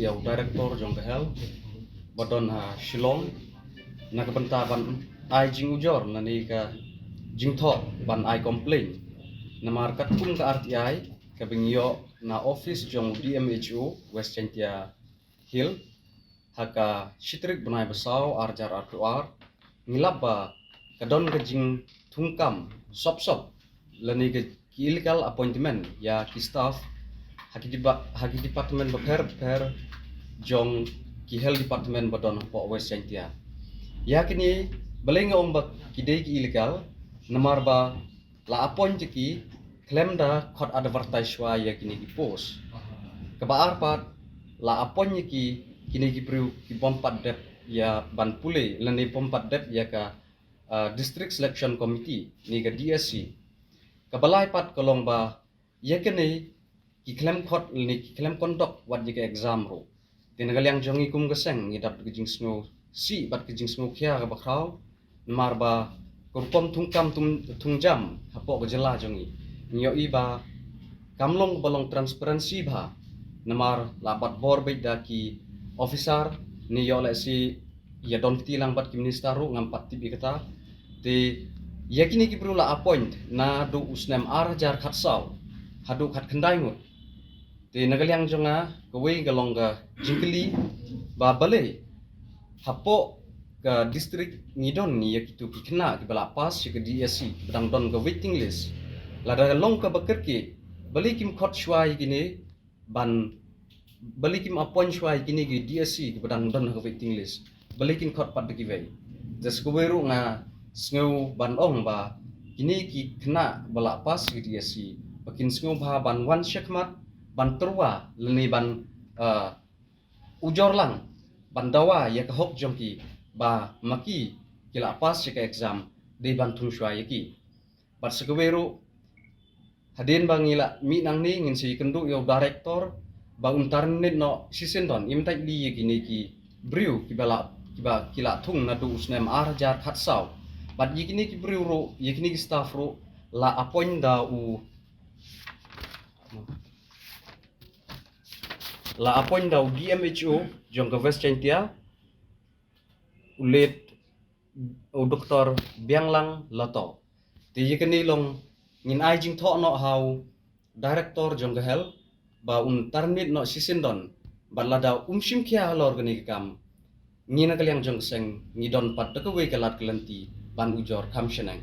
yau director jong kahel badon ha Shillong na kabanta ban ai jing ujor na ni ka jing tho ban ai complain na markat kum ka RTI ka bingyo na office jong DMHO West Chantia Hill haka shitrik banai basau arjar RQR ngilap ba kadon ka jing thungkam sop lani ka illegal appointment ya ki staff haki department per jong ki health department badon po West Chantia ya kini balenga ombak kidei ki illegal namar ba la appoint ki claim da khot advertise wa ya kini ki post kabar pat la appoint ki kini ki priu ki pompat dep ya ban pule lani pompat dep ya ka district selection committee ni ka DSC kabalai pat kolong ba ya kini ki claim khot ni ki claim conduct wat ji ka exam ro tinagal yang jongi kum geseng ni dap ki jing snow si bat ki jing snow khia ka bakrau mar ba kurpom thungkam tungjam hapo ka jela jongi nyo i ba kamlong balong transparency ba namar labat bor beda ki officer ni yo le si ya don tilang bat ki minister ru ngampat tibi kata te yakini ki perlu la appoint na do usnem arjar khatsau hadu khat khandai ngut te nagal yang jonga kowe galong ga jingkeli ba bale hapo ke district ngidon ni yakitu ki kena ki bala pas ke DSC bedang don ke waiting list lada long ka bakar ki bali kim khot shwai gini ban bali kim appoint shwai gini ki DSC ki bedang don ke waiting list bali kim khot pat ki wei jas ko weru nga sneu ban ong ba kini ki kena bala pas ki DSC bakin sneu ba ban wan shakmat ban terwa leni ban ujor lang ban dawa ya ka hok jongki ba maki kila pas ka exam de ban thung shwa yaki bat sekeweru hadin bangila mi nang ni ngin si kendu yo director ba untarnet no sisendon imtai li yaki ni ki briu ki bala kiba kila thung na du usnem arjar khatsau bat yikini ki briu ro yikini ki staff ro la appoint da u la appoint da DMHO jong ka West Chantia ulit o Dr. Bianglang Lato ti yikini long ngin ai jing tho no how director jong ka hel ba tarnit no sisindon balada umshim khia halor gani kam ngina kalyang jong seng ngidon pat ka we kalat kelanti ban ujor kam shenang